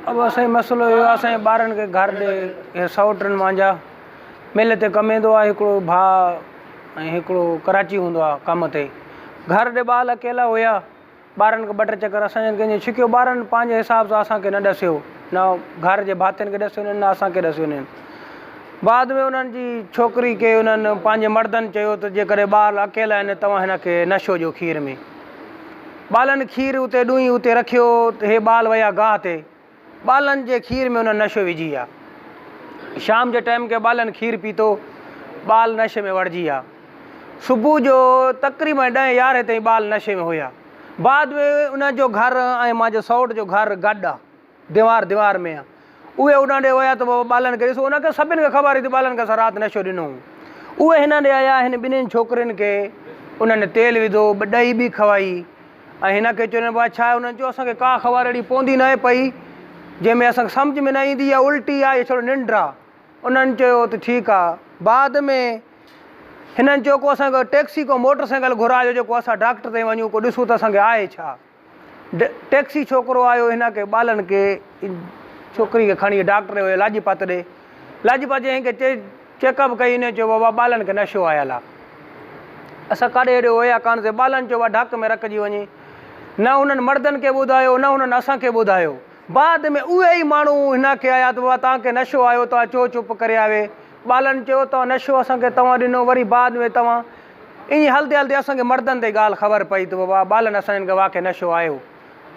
अब असांजो मसइलो इहो आहे, असांजे ॿारनि खे घर ॾे सौटनि मुंहिंजा मिल ते कमु ईंदो आहे, हिकिड़ो भाउ ऐं हिकिड़ो कराची हूंदो आहे कम ते। घर ॾे ॿार अकेला हुया, ॿारनि खे ॿ टे चकर असांजे कंहिंजे छिकियो, ॿारनि पंहिंजे हिसाब सां असांखे न ॾसियो, न घर जे भातियुनि खे ॾसियो न असांखे ॾसियो उन्हनि। बाद में उन्हनि जी छोकिरी खे उन्हनि पंहिंजे मर्दनि चयो त जेकॾहिं ॿार अकेला आहिनि तव्हां हिन खे नशो ॾियो खीर में। ॿारनि खीर उते ॾुई उते रखियो त हे ॿार विया गाह ते, ॿारनि जे खीर में उन्हनि नशो विझी विया। शाम जे टाइम के ॿारनि खीर पीतो, ॿार नशे में वड़िजी विया। सुबुह जो तक़रीबन 10-11 ताईं ॿार नशे में हुया। बाद में उनजो घर ऐं मुंहिंजो सौट जो घर गॾु आहे, दीवार में आहे। उहे उन ॾे विया त ॿारनि खे ॾिसो, उनखे सभिनि खे ख़बर हुई त ॿारनि खे असां राति नशो ॾिनो। उहे हिन ॾे आया, हिन ॿिन्हिनि छोकिरियुनि खे उन्हनि तेल विधो, ॾही बि खवाई ऐं हिन खे चयो भाउ छा आहे? उन्हनि चयो असांखे का ख़बर अहिड़ी पवंदी न आहे पई जंहिंमें असांखे सम्झ में न ईंदी आहे, उल्टी आहे या छो निंड आहे। उन्हनि चयो त ठीकु आहे। बाद में हिननि चयो को असांखे टैक्सी को मोटर साइकिल घुरायो जेको असां डॉक्टर ताईं वञूं, को ॾिसूं त असांखे आहे छा। टैक्सी छोकिरो आयो, हिन खे ॿारनि खे छोकिरी खे खणी डॉक्टर वियो लाजपात ॾे। लाजपात जे हिनखे चेकअप कई, हिन चयो बाबा ॿारनि खे नशो आयल आहे। असां काॾे हेॾे हुया कान से, ॿारनि चयो आहे ढक में रखिजी वञे। न उन्हनि मर्दनि खे ॿुधायो, न उन्हनि असांखे ॿुधायो। बाद में उहे ई माण्हू हिन खे आया त बाबा तव्हांखे नशो आयो, तव्हां चो चुप करे आवे। ॿारनि चयो तव्हां नशो असांखे तव्हां ॾिनो। वरी बाद में तव्हां ईअं हलंदे हलंदे असांखे मर्दनि ते ॻाल्हि ख़बर पई त बाबा ॿारनि असांजे खे वाक़ई नशो आयो।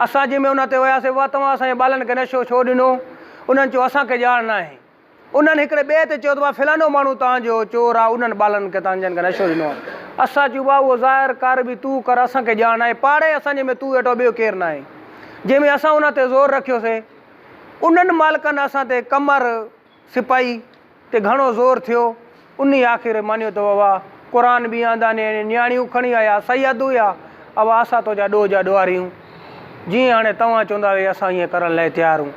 असां जंहिंमें उन ते वियासीं, बाबा तव्हां असांजे ॿारनि खे नशो छो ॾिनो? उन्हनि चयो असांखे ॼाण न आहे। उन्हनि हिकिड़े ॿिए ते चयो त बाबा फलाणो माण्हू तव्हांजो चोर आहे, उन्हनि ॿारनि खे तव्हांजनि खे नशो ॾिनो आहे। असां चयो भाउ उहो ज़ाहिर कर बि तूं कर, असांखे ॼाण आहे, पाड़े असांजे में तूं वेठो ॿियो केरु न आहे। जंहिंमें असां उन ते ज़ोर रखियोसीं, उन्हनि मालिकनि असां ते कमर सिपाही ते घणो ज़ोर थियो। उन आख़िर मञियो त बाबा क़ुर बि आंदा ने नियाणियूं खणी आया, सैयद हुया, अब असां तुंहिंजा ॾोह जा ॾुआरियूं, जीअं हाणे तव्हां चवंदा हुआ असां ईअं करण लाइ तयारु हूं।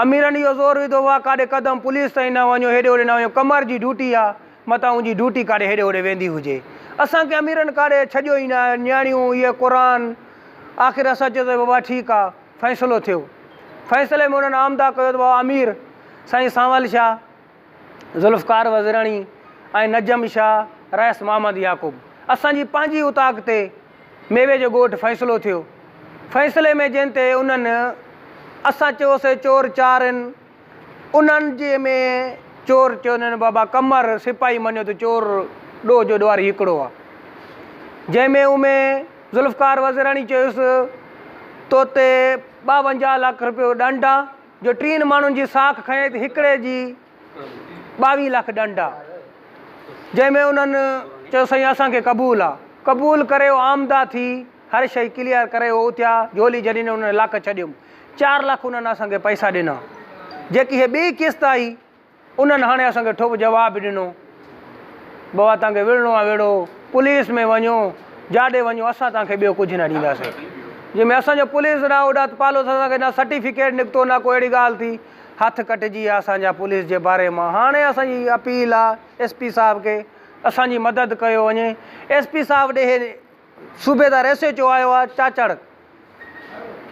अमीरनि इहो ज़ोर विधो हुआ काॾे क़दम पुलिस ताईं न वञो, हेॾे होॾे न वञो, कमर जी ड्यूटी आहे, मतां उनजी ड्यूटी काॾे हेॾे होॾे वेंदी हुजे। असांखे अमीरनि काॾे छॾियो ई न, नियाणियूं इहे क़ुर। आख़िर असां चयोसीं बाबा ठीकु आहे, फ़ैसिलो थियो। फ़ैसिले में उन्हनि आमदा कयो त बाबा अमीर साईं सांवल शाह, ज़ुल्फ़कार वज़राणी ऐं नजम शाह, रईस मोहम्मद याक़ूब, असांजी पंहिंजी उताक ते मेवे जो ॻोठु फ़ैसिलो थियो। फ़ैसिले में जंहिं ते उन्हनि असां चयोसीं चोर चार आहिनि, उन्हनि जे में चोर चयो उन्हनि बाबा कमर सिपाही मञियो त चोर ॾोह जो ॾुआरी हिकिड़ो आहे। जंहिंमें उमें ज़ुल्फ़कार वज़राणी चयुसि तोते 52 लाख रुपयो ॾंड आहे, जो 3 माण्हुनि जी साख खणे त हिकिड़े जी 22 लाख ॾंड आहे। जंहिंमें उन्हनि चयो साईं असांखे क़बूल आहे, क़बूल करे आमदा थी, हर शइ क्लियर करे उहो थिया। झोली जॾहिं उन्हनि लाख छॾियुमि, 4 लाख उन्हनि असांखे पैसा ॾिना। जेकी इहे ॿी किस्त आई, उन्हनि हाणे असांखे ठोक जवाबु ॾिनो, बाबा तव्हांखे विढ़णो आहे विढ़ो, पुलिस में वञो, जाॾे वञो, असां तव्हांखे ॿियो कुझु न ॾींदासीं। जंहिंमें असांजो पुलिस ॾांहुं ओॾा पालो असांखे न सर्टिफिकेट निकितो, न को अहिड़ी ॻाल्हि थी। हथ कटिजी विया असांजा पुलिस जे बारे मां। हाणे असांजी अपील आहे SP साहिब खे असांजी मदद कयो वञे। SP साहिब ॾे सूबेदार SHO आयो आहे चाचड़,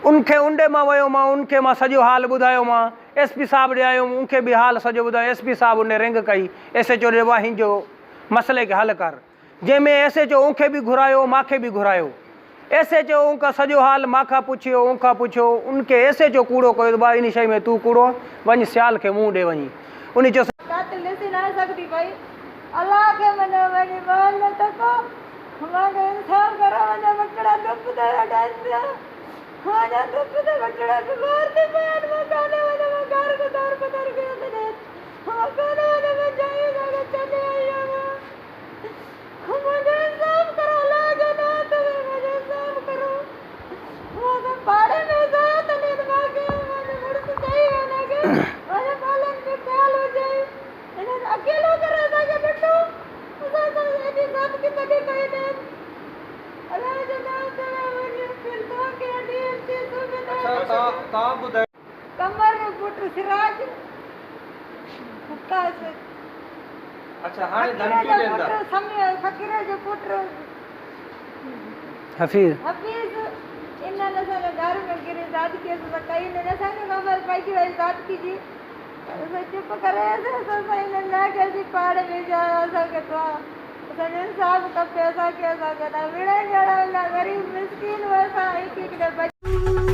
उनखे उंडे मां वियो मां, उनखे मां सॼो हाल ॿुधायो मां। SP साहिब ॾे आयुमि, उनखे बि हाल सॼो ॿुधायो। SP साहिब उन रिंग कई, SHO ॾे वाहिन जो मसइले खे हल कर। जंहिंमें SHO उनखे बि घुरायो, मूंखे बि घुरायो। SHO उनखां सॼो हाल मूंखां पुछियो, उनखां पुछियो, उनखे SHO कूड़ो कयो भाई इन शइ में तूं कूड़ो, वञी सियाल खे मुंहुं ॾे वञी। उन चयो अल्लाह के मने वनी मान न तको हमारे इंसान करा वने बकड़ा दुप दे डांस हां ना दुप दे बकड़ा बीमार ते बैठ में गाने वाले में घर को दर पदर के दे हम गाने वाले में जाए ना चले आया हमारे इंसान करो लागे ना तो मुझे इंसान करो वो तो पाड़े में जाए तो नहीं मांगे मैंने मुड़ से चाहिए ना के अरे पालन के ख्याल हो जाए इन्हें अकेला कर कमर पुत्र सिराज हुक्का से। अच्छा हाणे धमकी ॾींदा समय फकीर जो पुत्र हफीज़ इन्होंने असांजे घर में गिरी दाद केस कई ने असांखे ख़बर पइजी वई दाद की जी असां चुप करे असां इन्हनि न कयोसीं पाड़े में जा असांखे तो असांजो इंसाफ़ खपे असांखे असांखे न विड़े ॼणा गरीब मिसकिन हुआ असां हिकु हिकु